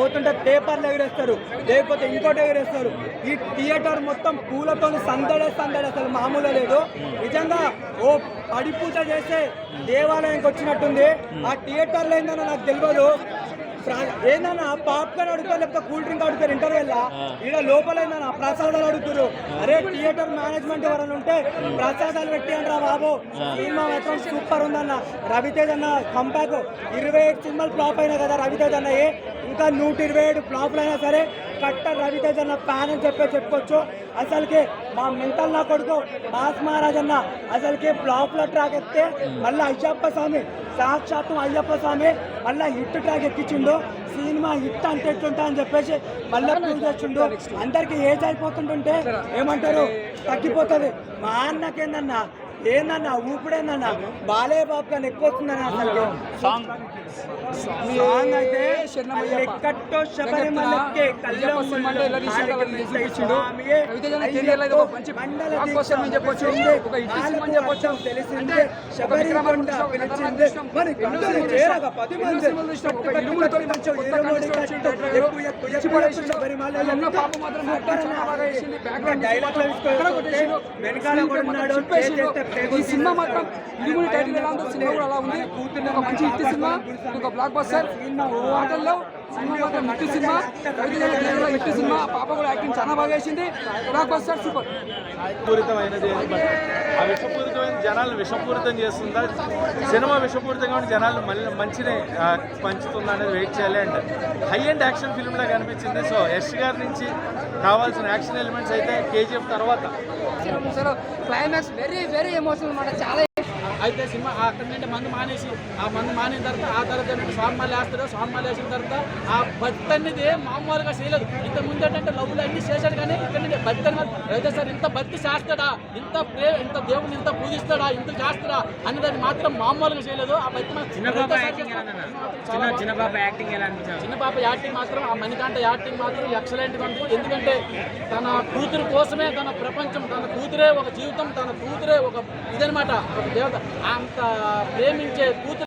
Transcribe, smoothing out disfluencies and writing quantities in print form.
పోతుంటే పేపర్లు ఎగిరేస్తారు, లేకపోతే ఇంకోటి ఎగిరేస్తారు. ఈ థియేటర్ మొత్తం పూలతో సందడే అసలు మామూలు లేదు. నిజంగా ఓ పడిపూజ చేసే దేవాలయానికి వచ్చినట్టుంది. ఆ థియేటర్లో ఏందన్నా నాకు తెలియదు. ఏందన్నా పాప్కార్న్ అడుగుతారు, లేకపోతే కూల్ డ్రింక్ అడుగుతారు ఇంటర్వెల్. ఈడ లోపల ఏందన్నా ప్రసాదాలు అడుగుతారు. అరే థియేటర్ మేనేజ్మెంట్ ఎవరైనా ఉంటే ప్రసాదాలు పెట్టి అంటారా బాబు. సినిమా మాత్రం సూపర్ ఉందన్న. రవితేజ్ అన్న కంబ్యాక్ 27 సినిమాలు ఫ్లాప్ అయినా కదా రవితేజ్ అన్నయ్యి. ఇంకా 127 ఫ్లాప్లు అయినా సరే కట్టర్ రవితేజ్ అన్న ఫ్యాన్ అని చెప్పుకోవచ్చు. అసలుకి మా మెంటల్ నా కొడుకు మాస్ మహారాజ్ అన్న అసలుకి ఫ్లాప్ల ట్రాక్ ఎక్కితే మళ్ళీ అయ్యప్ప స్వామి, సాక్షాత్తు అయ్యప్ప స్వామి మళ్ళీ హిట్ ట్రాక్ ఎక్కించిండు. సినిమా హిట్ అంటే ఎట్లుంటా అని చెప్పేసి మళ్ళీ ప్రూవ్ చేస్తుండు. అందరికి ఏజ్ అయిపోతుంటుంటే ఏమంటారు తగ్గిపోతుంది. మా అన్నకేందన్నా ఏందన్నా ఊపిడేందన్నా బాలయ్య బాబు కానీ ఎక్కువ వస్తుందని అసలు సాంగ్ అయితే ఎక్కట్టో శబరిమలకే తెలిసిందే శబరిమండ పిలిచింది మరి చేరగా 10 మంది వెనకాల కూడా ఉన్నాడు. ఈ సినిమా మాత్రం ఇరుముడి టైటిల్ ఎలా ఉందో సినిమా కూడా అలా ఉంది. ఒక మంచి హిట్ సినిమా, ఒక బ్లాక్ బస్టర్ ఆటల్లో సినిమా మాత్రం హిట్ సినిమా. Hit cinema. పాప కూడా యాక్టింగ్ చాలా బాగా వేసింది. Block buster super. విషపూరితమైనది ఆ విషపూరితమైన జనాలను విషపూరితం చేస్తుందా, సినిమా విషపూరితంగా ఉండి జనాలు మళ్ళీ మంచిని పంచుతుందా అనేది వెయిట్ చేయాలి. And high and action film లాగా అనిపించింది. సో యష్ గారి నుంచి కావాల్సిన యాక్షన్ ఎలిమెంట్స్ అయితే కేజీఎఫ్ తర్వాత క్లైమాక్స్ వెరీ వెరీ ఎమోషనల్ అన్నమాట. చాలా అయితే సినిమా అక్కడి నుండి మందు మానేసి ఆ మందు మానిన తర్వాత ఆ తర్వాత స్వామిమాలు వేస్తారు. స్వామిమాలు వేసిన తర్వాత ఆ భక్తి అనేది మామూలుగా చేయలేదు. ఇంత ముందు ఏంటంటే లవ్లు అన్ని చేశాడు, కానీ ఇక్కడ నుండి భక్తి అయితే సార్ ఇంత భక్తి చేస్తాడా, ఇంత దేవుని ఇంత పూజిస్తాడా, ఇంత చేస్తాడా అని దాన్ని మాత్రం మామూలుగా చేయలేదు. ఆ భక్తి చిన్నపాప యాక్టింగ్ మాత్రం ఆ మణికంఠ యాక్టింగ్ మాత్రం ఎక్సలెంట్గా ఉంది. ఎందుకంటే తన కూతురు కోసమే తన ప్రపంచం, తన కూతురే ఒక జీవితం, తన కూతురే ఒక ఇదనమాట, ఒక దేవత. అంత ప్రేమించే కూతురు